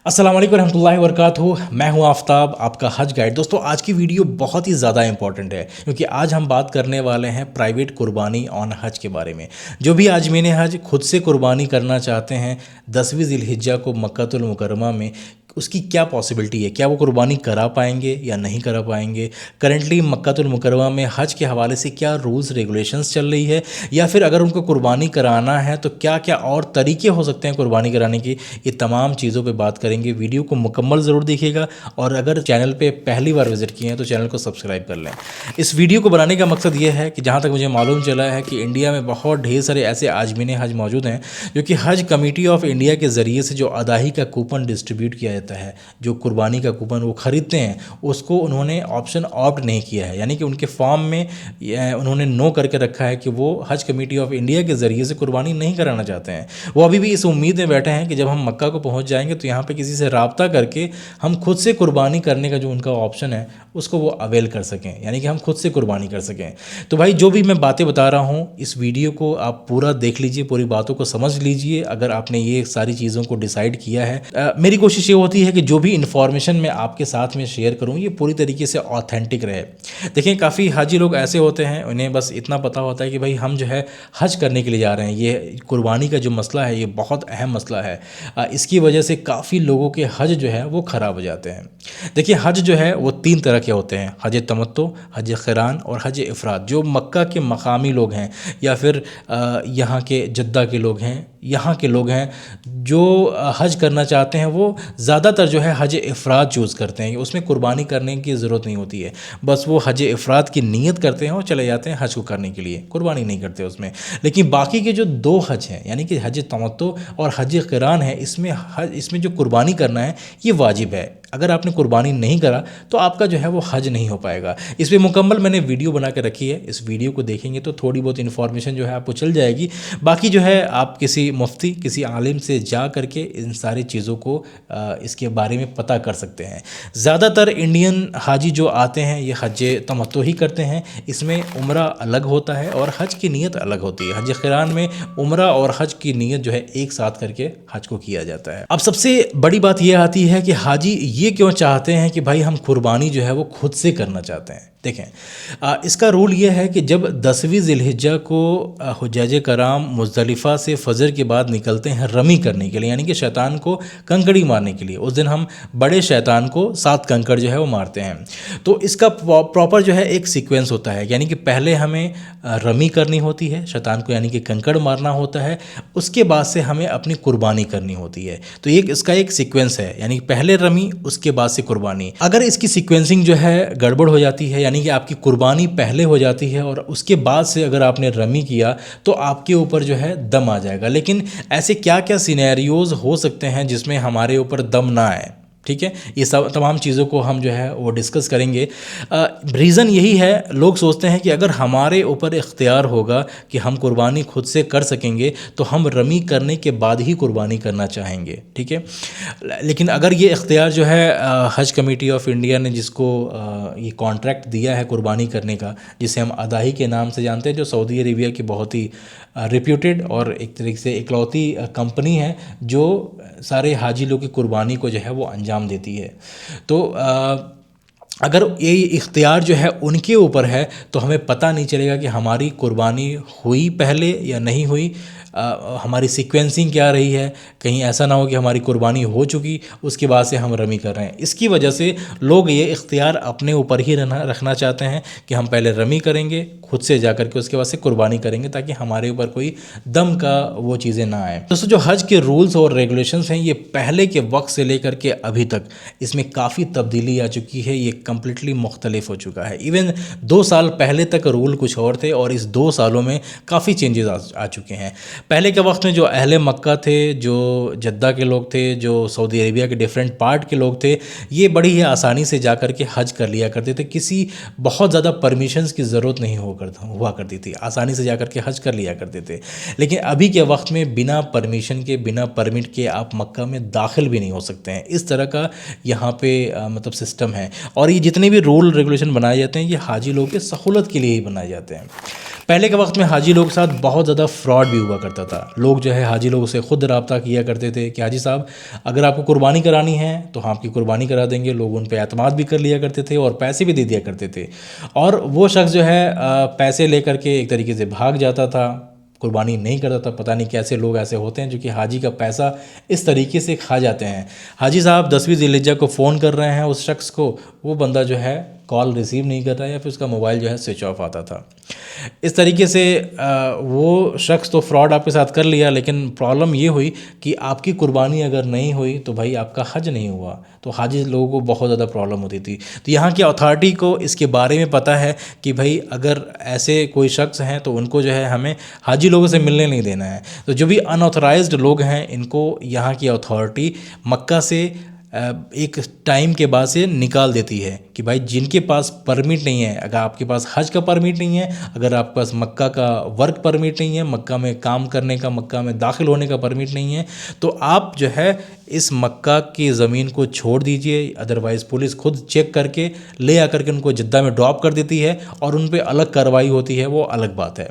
अस्सलाम वालेकुम रहमतुल्लाहि व बरकातुहू। मैं हूं आफ्ताब, आपका हज गाइड। दोस्तों, आज की वीडियो बहुत ही ज़्यादा इंपॉर्टेंट है क्योंकि आज हम बात करने वाले हैं प्राइवेट कुर्बानी ऑन हज के बारे में। जो भी आजमीन हज खुद से कुर्बानी करना चाहते हैं 10वीं ज़िलहिज्जा को मक्कातुल मुकर्रमा में, उसकी क्या पॉसिबिलिटी है, क्या वो कुर्बानी करा पाएंगे या नहीं करा पाएंगे। करेंटली मक्कातुल मुकर्रमा में हज के हवाले से क्या रूल्स रेगुलेशंस चल रही है, या फिर अगर उनको कुर्बानी कराना है तो क्या क्या और तरीके हो सकते हैं कुर्बानी कराने की। ये तमाम चीज़ों पे बात करेंगे। वीडियो को मुकम्मल ज़रूर देखिएगा और अगर चैनल पे पहली बार विज़िट किए हैं तो चैनल को सब्सक्राइब कर लें। इस वीडियो को बनाने का मकसद ये है कि जहाँ तक मुझे मालूम चला है कि इंडिया में बहुत ढेर सारे ऐसे आजमीन हज मौजूद हैं जो कि हज कमेटी ऑफ इंडिया के ज़रिए से जो अदाही का कूपन डिस्ट्रीब्यूट किया जाता है, जो कुर्बानी का कूपन वो ख़रीदते हैं, उसको उन्होंने ऑप्शन ऑप्ट नहीं किया है। यानी कि उनके फॉर्म में उन्होंने नो करके रखा है कि वो हज कमेटी ऑफ इंडिया के ज़रिए से कुर्बानी नहीं कराना चाहते हैं। वो अभी भी इस उम्मीद में बैठे हैं कि जब हम मक्का को पहुंच जाएंगे तो यहाँ पे किसी से राब्ता करके हम खुद से कुर्बानी करने का जो उनका ऑप्शन है उसको वो अवेल कर सकें, यानी कि हम खुद से कुर्बानी कर सकें। तो भाई, जो भी मैं बातें बता रहा हूँ, इस वीडियो को आप पूरा देख लीजिए, पूरी बातों को समझ लीजिए। अगर आपने ये सारी चीज़ों को डिसाइड किया है, मेरी कोशिश ये होती है कि जो भी इन्फॉर्मेशन मैं आपके साथ में शेयर करूँ ये पूरी तरीके से ऑथेंटिक रहे। देखिए, काफ़ी हाजी लोग ऐसे होते हैं, उन्हें बस इतना पता होता है कि भाई हम जो है हज करने के लिए जा रहे हैं। ये कुर्बानी का जो मसला है ये बहुत अहम मसला है। इसकी वजह से काफ़ी लोगों के हज जो है वो ख़राब हो जाते हैं। देखिए, हज जो है वो 3 तरह के होते हैं: हज तमत्तु, हज क़िरान और हज इफ़राद। जो मक्का के मकामी लोग हैं या फिर यहाँ के जद्दा के लोग हैं, यहाँ के लोग हैं जो हज करना चाहते हैं, वो ज़्यादातर जो है हज इफ़राद चूज़ करते हैं। उसमें कुर्बानी करने की ज़रूरत नहीं होती है, बस वो हज इफ़राद की नीयत करते हैं और चले जाते हैं हज को करने के लिए, कुर्बानी नहीं करते उसमें। लेकिन बाकी के जो 2 हज हैं, यानी कि हज तमत्तु और हज क़िरान है, इसमें जो कुर्बानी करना है ये वाजिब है। अगर आपने कुर्बानी नहीं करा तो आपका जो है वो हज नहीं हो पाएगा। इस पर मुकम्मल मैंने वीडियो बना के रखी है, इस वीडियो को देखेंगे तो थोड़ी बहुत इन्फॉर्मेशन जो है आपको चल जाएगी। बाकी जो है आप किसी मुफ्ती, किसी आलिम से जा करके इन सारी चीज़ों को इसके बारे में पता कर सकते हैं। ज़्यादातर इंडियन हाजी जो आते हैं ये हज तमत्तु ही करते हैं। इसमें उम्रा अलग होता है और हज की नीयत अलग होती है। हज क़िरान में उम्रा और हज की नीयत जो है एक साथ करके हज को किया जाता है। अब सबसे बड़ी बात यह आती है कि हाजी ये क्यों चाहते हैं कि भाई हम कुर्बानी जो है वो खुद से करना चाहते हैं। देखें, इसका रूल ये है कि जब 10वीं ज़िलहिज्जा को हुज्जाज कराम मुज़दलिफ़ा से फ़जर के बाद निकलते हैं रमी करने के लिए, यानी कि शैतान को कंकड़ी मारने के लिए। उस दिन हम बड़े शैतान को 7 कंकड़ जो है वो मारते हैं। तो इसका प्रॉपर जो है एक सीक्वेंस होता है, यानी कि पहले हमें रमी करनी होती है शैतान को, यानी कि कंकड़ मारना होता है। उसके बाद से हमें अपनी कुर्बानी करनी होती है। तो इसका एक सीक्वेंस है, यानी पहले रमी उसके बाद से कुर्बानी। अगर इसकी सीक्वेंसिंग जो है गड़बड़ हो जाती है, यानी कि आपकी कुर्बानी पहले हो जाती है और उसके बाद से अगर आपने रमी किया तो आपके ऊपर जो है दम आ जाएगा। लेकिन ऐसे क्या क्या सिनेरियोज़ हो सकते हैं जिसमें हमारे ऊपर दम ना आए, ठीक है। ये सब तमाम चीज़ों को हम जो है वो डिस्कस करेंगे। रीज़न यही है, लोग सोचते हैं कि अगर हमारे ऊपर इख्तियार होगा कि हम कुर्बानी खुद से कर सकेंगे तो हम रमी करने के बाद ही कुर्बानी करना चाहेंगे, ठीक है। लेकिन अगर ये इख्तियार जो है हज कमेटी ऑफ इंडिया ने जिसको ये कॉन्ट्रैक्ट दिया है कुर्बानी करने का, जिसे हम अदाही के नाम से जानते हैं, जो सऊदी अरेबिया की बहुत ही रिप्यूटेड और एक तरीके से इकलौती कंपनी है जो सारे हाजी लोग की कुर्बानी को जो है वो अंजाम देती है। तो अगर ये इख्तियार जो है उनके ऊपर है तो हमें पता नहीं चलेगा कि हमारी कुर्बानी हुई पहले या नहीं हुई, हमारी सीक्वेंसिंग क्या रही है। कहीं ऐसा ना हो कि हमारी कुर्बानी हो चुकी उसके बाद से हम रमी कर रहे हैं। इसकी वजह से लोग ये इख्तियार अपने ऊपर ही रखना चाहते हैं कि हम पहले रमी करेंगे खुद से जा कर के, उसके बाद से कुर्बानी करेंगे, ताकि हमारे ऊपर कोई दम का वो चीज़ें ना आए। दोस्तों, जो हज के रूल्स और रेगुलेशंस हैं ये पहले के वक्त से लेकर के अभी तक इसमें काफ़ी तब्दीली आ चुकी है। ये कम्प्लीटली मुख्तलिफ हो चुका है। इवन 2 साल पहले तक रूल कुछ और थे और इस 2 सालों में काफ़ी चेंजेस आ चुके हैं। पहले के वक्त में जो अहले मक्का थे, जो जद्दा के लोग थे, जो सऊदी अरेबिया के डिफरेंट पार्ट के लोग थे, ये बड़ी ही आसानी से जा कर के हज कर लिया करते थे। किसी बहुत ज़्यादा परमिशंस की ज़रूरत नहीं हुआ करती थी, आसानी से जा कर के हज कर लिया करते थे। लेकिन अभी के वक्त में बिना परमिशन के, बिना परमिट के आप मक्का में दाखिल भी नहीं हो सकते हैं। इस तरह का यहाँ पे मतलब सिस्टम है। और ये जितने भी रूल रेगुलेशन बनाए जाते हैं ये हाजी लोगों की सहूलत के लिए ही बनाए जाते हैं। पहले के वक्त में हाजी लोगों के साथ बहुत ज़्यादा फ्रॉड भी हुआ करता था। लोग जो है हाजी लोगों से खुद रब्ता किया करते थे कि हाजी साहब अगर आपको कुर्बानी करानी है तो हम आपकी कुर्बानी करा देंगे। लोग उन पे एतमाद भी कर लिया करते थे और पैसे भी दे दिया करते थे, और वो शख्स जो है पैसे लेकर के एक तरीके से भाग जाता था, कुर्बानी नहीं करता था। पता नहीं कैसे लोग ऐसे होते हैं जो कि हाजी का पैसा इस तरीके से खा जाते हैं। हाजी साहब 10वीं ज़िलहिज्जा को फ़ोन कर रहे हैं उस शख्स को, वो बंदा जो है कॉल रिसीव नहीं कर रहा है या फिर उसका मोबाइल जो है स्विच ऑफ आता था। इस तरीके से वो शख्स तो फ्रॉड आपके साथ कर लिया, लेकिन प्रॉब्लम ये हुई कि आपकी कुर्बानी अगर नहीं हुई तो भाई आपका हज नहीं हुआ। तो हाजी लोगों को बहुत ज़्यादा प्रॉब्लम होती थी। तो यहाँ की अथॉरिटी को इसके बारे में पता है कि भाई अगर ऐसे कोई शख्स हैं तो उनको जो है हमें हाजी लोगों से मिलने नहीं देना है। तो जो भी अनऑथराइज्ड लोग हैं इनको यहाँ की अथॉरिटी मक्का से एक टाइम के बाद से निकाल देती है कि भाई जिनके पास परमिट नहीं है, अगर आपके पास हज का परमिट नहीं है, अगर आपके पास मक्का का वर्क परमिट नहीं है, मक्का में काम करने का, मक्का में दाखिल होने का परमिट नहीं है, तो आप जो है इस मक्का की ज़मीन को छोड़ दीजिए। अदरवाइज़ पुलिस खुद चेक करके ले आकर के उनको जिद्दा में ड्रॉप कर देती है और उन पर अलग कार्रवाई होती है, वो अलग बात है।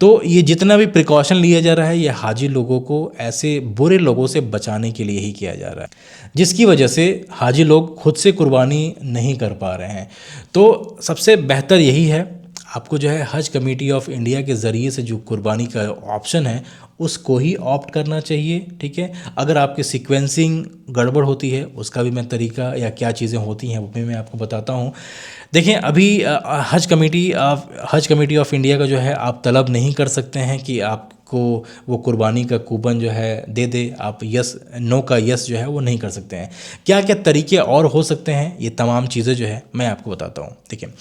तो ये जितना भी प्रिकॉशन लिया जा रहा है ये हाजी लोगों को ऐसे बुरे लोगों से बचाने के लिए ही किया जा रहा है, जिसकी वजह से हाजी लोग खुद से कुर्बानी नहीं कर पा रहे हैं। तो सबसे बेहतर यही है आपको जो है हज कमेटी ऑफ इंडिया के ज़रिए से जो कुर्बानी का ऑप्शन है उसको ही ऑप्ट करना चाहिए, ठीक है। अगर आपकी सीक्वेंसिंग गड़बड़ होती है उसका भी मैं तरीका या क्या चीज़ें होती हैं वो भी मैं आपको बताता हूँ। देखें अभी हज कमेटी ऑफ इंडिया का जो है आप तलब नहीं कर सकते हैं कि आपको वो कुर्बानी का कूपन जो है दे दे। आप यस नो का यस जो है वो नहीं कर सकते हैं। क्या क्या तरीके और हो सकते हैं ये तमाम चीज़ें जो है मैं आपको बताता हूँ, ठीक है।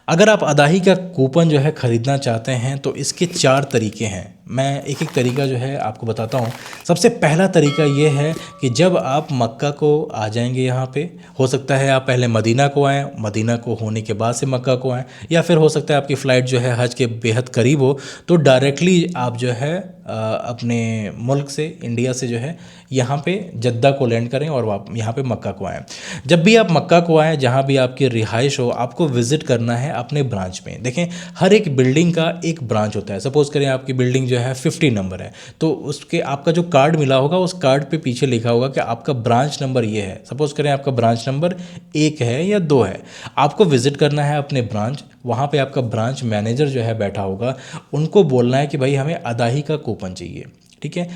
अगर आप अदाही का कूपन जो है ख़रीदना चाहते हैं तो इसके 4 तरीके हैं। मैं एक एक तरीका जो है आपको बताता हूँ। सबसे पहला तरीका ये है कि जब आप मक्का को आ जाएंगे यहाँ पे, हो सकता है आप पहले मदीना को आएँ, मदीना को होने के बाद से मक्का को आएँ, या फिर हो सकता है आपकी फ़्लाइट जो है हज के बेहद करीब हो तो डायरेक्टली आप जो है अपने मुल्क से, इंडिया से जो है यहाँ पे जद्दा को लैंड करें और आप यहाँ पे मक्का को आएँ। जब भी आप मक्का को आएँ, जहाँ भी आपकी रिहाइश हो, आपको विज़िट करना है अपने ब्रांच में। देखें हर एक बिल्डिंग का एक ब्रांच होता है। सपोज़ करें आपकी बिल्डिंग जो है 50 नंबर है, तो उसके आपका जो कार्ड मिला होगा उस कार्ड पे पीछे लिखा होगा कि आपका ब्रांच नंबर ये है। सपोज़ करें आपका ब्रांच नंबर 1 है या 2 है, आपको विज़िट करना है अपने ब्रांच। वहाँ पे आपका ब्रांच मैनेजर जो है बैठा होगा, उनको बोलना है कि भाई हमें अदाही का कूपन चाहिए, ठीक है।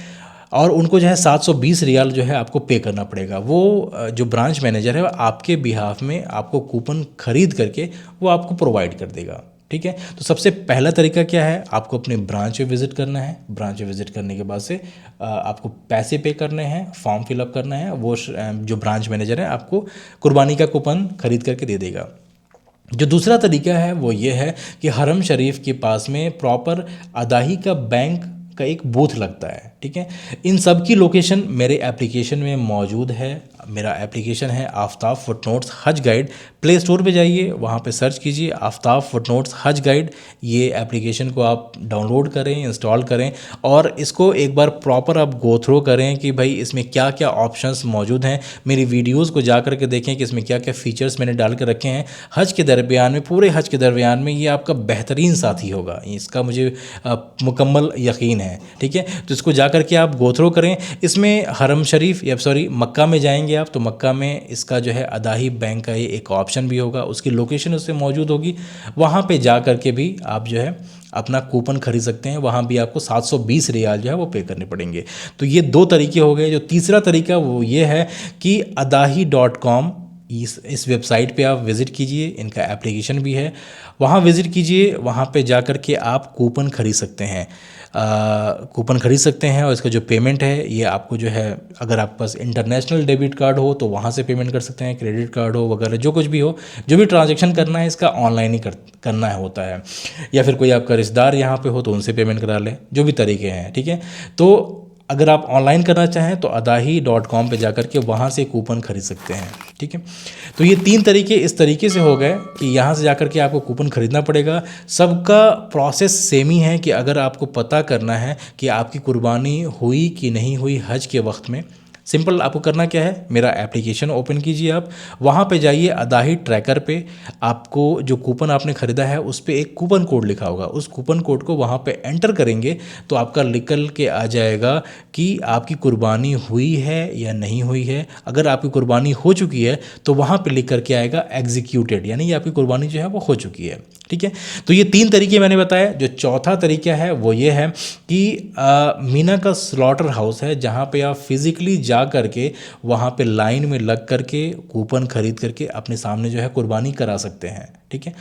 और उनको जो है 720 रियाल जो है आपको पे करना पड़ेगा। वो जो ब्रांच मैनेजर है वो आपके बिहाफ में आपको कूपन ख़रीद करके वो आपको प्रोवाइड कर देगा, ठीक है। तो सबसे पहला तरीका क्या है, आपको अपने ब्रांच पे विज़िट करना है। ब्रांच पे विज़िट करने के बाद से आपको पैसे पे करने हैं, फॉर्म फिलअप करना है। वो जो ब्रांच मैनेजर है आपको कुर्बानी का कूपन ख़रीद करके दे देगा। जो दूसरा तरीका है वो ये है कि हरम शरीफ के पास में प्रॉपर अदाही का बैंक का एक बूथ लगता है, ठीक है। इन सब की लोकेशन मेरे एप्लीकेशन में मौजूद है। मेरा एप्लीकेशन है आफ्ताब फुटनोट्स हज गाइड। प्ले स्टोर पे जाइए, वहाँ पे सर्च कीजिए आफ्ताब फुटनोट्स हज गाइड। ये एप्लीकेशन को आप डाउनलोड करें, इंस्टॉल करें और इसको एक बार प्रॉपर आप गो थ्रू करें कि भाई इसमें क्या क्या ऑप्शंस मौजूद हैं। मेरी वीडियोज़ को जा कर के देखें कि इसमें क्या क्या फ़ीचर्स मैंने डाल के रखे हैं। हज के दरमियान में, पूरे हज के दरमियान में ये आपका बेहतरीन साथी होगा, इसका मुझे मुकम्मल यकीन है, ठीक है। तो इसको जा कर के आप गो थ्रू करें। इसमें हरम शरीफ या सॉरी मक्का में जाएंगे आप, तो मक्का में इसका जो है अदाही बैंक का ये एक ऑप्शन भी होगा, उसकी लोकेशन उससे मौजूद होगी। वहाँ पे जा कर के भी आप जो है अपना कूपन खरीद सकते हैं। वहाँ भी आपको 720 रियाल जो है वो पे करने पड़ेंगे। तो ये 2 तरीके हो गए। जो तीसरा तरीका वो ये है कि adahi.com, इस वेबसाइट पे आप विज़िट कीजिए। इनका एप्लीकेशन भी है, वहाँ विज़िट कीजिए। वहाँ पे जा कर के आप कूपन खरीद सकते हैं, कूपन खरीद सकते हैं। और इसका जो पेमेंट है ये आपको जो है, अगर आपके पास इंटरनेशनल डेबिट कार्ड हो तो वहाँ से पेमेंट कर सकते हैं, क्रेडिट कार्ड हो वगैरह जो कुछ भी हो, जो भी ट्रांजैक्शन करना है इसका ऑनलाइन ही करना है होता है। या फिर कोई आपका रिश्तेदार यहाँ पे हो तो उनसे पेमेंट करा लें, जो भी तरीके हैं, ठीक है। तो अगर आप ऑनलाइन करना चाहें तो adahi.com पे जाकर के वहाँ से कूपन खरीद सकते हैं, ठीक है। तो ये 3 तरीके इस तरीके से हो गए कि यहाँ से जाकर के आपको कूपन खरीदना पड़ेगा। सबका प्रोसेस सेम ही है कि अगर आपको पता करना है कि आपकी कुर्बानी हुई कि नहीं हुई हज के वक्त में, सिंपल आपको करना क्या है, मेरा एप्लीकेशन ओपन कीजिए आप, वहाँ पे जाइए अदाही ट्रैकर पे, आपको जो कूपन आपने ख़रीदा है उस पर एक कूपन कोड लिखा होगा, उस कूपन कोड को वहाँ पे एंटर करेंगे तो आपका निकल के आ जाएगा कि आपकी कुर्बानी हुई है या नहीं हुई है। अगर आपकी कुर्बानी हो चुकी है तो वहाँ पे लिख करके आएगा एग्जीक्यूटेड, यानी कि आपकी कुर्बानी जो है वो हो चुकी है। ठीक है, तो ये 3 तरीके मैंने बताया। जो चौथा तरीका है वो ये है कि मीना का स्लॉटर हाउस है, जहाँ पे आप फिज़िकली जा करके वहाँ पे लाइन में लग करके कूपन खरीद करके अपने सामने जो है कुर्बानी करा सकते हैं। ठीक है,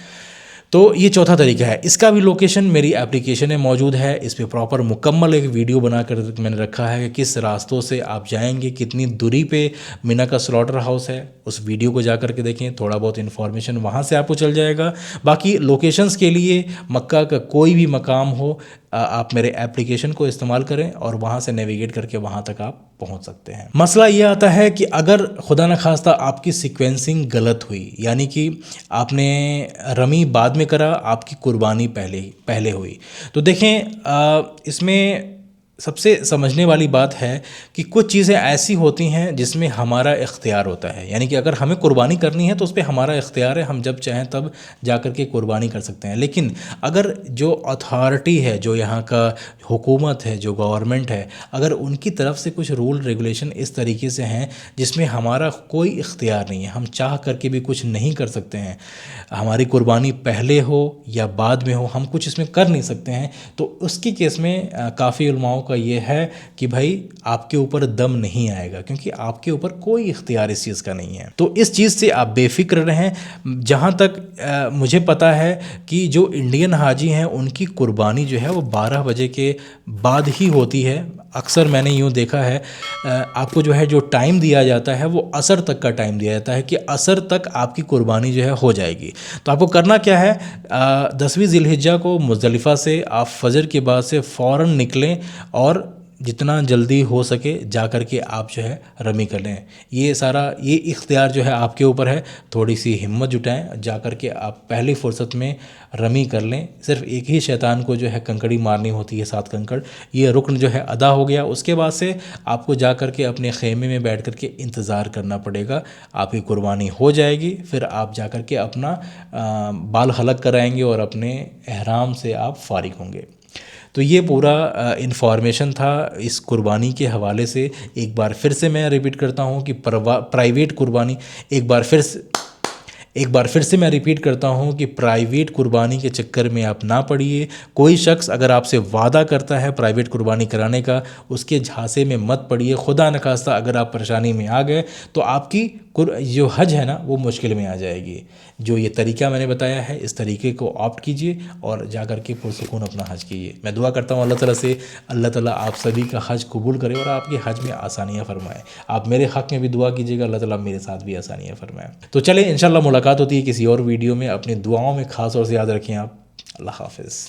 तो ये चौथा तरीका है। इसका भी लोकेशन मेरी एप्लीकेशन में मौजूद है, इस पे प्रॉपर मुकम्मल एक वीडियो बनाकर मैंने रखा है कि किस रास्तों से आप जाएंगे, कितनी दूरी पे मीना का स्लॉटर हाउस है, उस वीडियो को जा कर के देखें, थोड़ा बहुत इन्फॉर्मेशन वहाँ से आपको चल जाएगा। बाकी लोकेशंस के लिए मक्का का कोई भी मकाम हो, आप मेरे एप्लीकेशन को इस्तेमाल करें और वहाँ से नेविगेट करके वहाँ तक आप पहुँच सकते हैं। मसला ये आता है कि अगर खुदा न खास्ता आपकी सीक्वेंसिंग गलत हुई, यानी कि आपने रमी बाद में करा, आपकी कुर्बानी पहले हुई, तो देखें इसमें सबसे समझने वाली बात है कि कुछ चीज़ें ऐसी होती हैं जिसमें हमारा इख्तियार होता है, यानी कि अगर हमें कुर्बानी करनी है तो उस पर हमारा इख्तियार है, हम जब चाहें तब जा कर के कुर्बानी कर सकते हैं। लेकिन अगर जो अथॉरिटी है, जो यहाँ का हुकूमत है, जो गवर्नमेंट है, अगर उनकी तरफ से कुछ रूल रेगुलेशन इस तरीके से हैं जिसमें हमारा कोई इख्तियार नहीं है, हम चाह करके भी कुछ नहीं कर सकते हैं, हमारी कुर्बानी पहले हो या बाद में हो, हम कुछ इसमें कर नहीं सकते हैं, तो उसकी केस में काफ़ी उलमाओं का ये है कि भाई आपके ऊपर दम नहीं आएगा, क्योंकि आपके ऊपर कोई इख्तियार इस चीज़ का नहीं है। तो इस चीज़ से आप बेफिक्र रहें। जहाँ तक मुझे पता है कि जो इंडियन हाजी हैं उनकी कुर्बानी जो है वो 12 बजे के बाद ही होती है। अक्सर मैंने यूँ देखा है, आपको जो है जो टाइम दिया जाता है वो असर तक का टाइम दिया जाता है कि असर तक आपकी कुर्बानी जो है हो जाएगी। तो आपको करना क्या है, 10वीं ज़िलहिज्जा को मुज़दलिफ़ा से आप फजर के बाद से फ़ौरन निकलें और जितना जल्दी हो सके जा कर के आप जो है रमी कर लें। ये इख्तियार जो है आपके ऊपर है, थोड़ी सी हिम्मत जुटाएं, जा कर के आप पहली फ़ुर्सत में रमी कर लें। सिर्फ एक ही शैतान को जो है कंकड़ी मारनी होती है, 7 कंकड़, ये रुकन जो है अदा हो गया। उसके बाद से आपको जा कर के अपने खेमे में बैठ कर के इंतज़ार करना पड़ेगा, आपकी कुर्बानी हो जाएगी, फिर आप जा कर के अपना बाल हलक कराएंगे और अपने एहराम से आप फारिग होंगे। तो ये पूरा इन्फॉर्मेशन था इस कुर्बानी के हवाले से। एक बार फिर से मैं रिपीट करता हूँ कि प्राइवेट कुर्बानी, एक बार फिर से मैं रिपीट करता हूँ कि प्राइवेट कुर्बानी के चक्कर में आप ना पड़िए। कोई शख्स अगर आपसे वादा करता है प्राइवेट कुर्बानी कराने का, उसके झांसे में मत पड़िए। खुदा न खास्ता अगर आप परेशानी में आ गए तो आपकी जो हज है ना वो मुश्किल में आ जाएगी। जो ये तरीका मैंने बताया है, इस तरीके को ऑप्ट कीजिए और जा कर के पुरसुकून अपना हज कीजिए। मैं दुआ करता हूँ अल्लाह ताला से, अल्लाह ताला आप सभी का हज कबूल करे और आपके हज में आसानियाँ फरमाए। आप मेरे हक़ में भी दुआ कीजिएगा, अल्लाह ताला मेरे साथ भी आसानियाँ फरमाए। तो चले इंशाल्लाह मुलाकात होती है किसी और वीडियो में। अपनी दुआओं में ख़ास तौर से याद रखें आप। अल्लाह हाफ़िज़।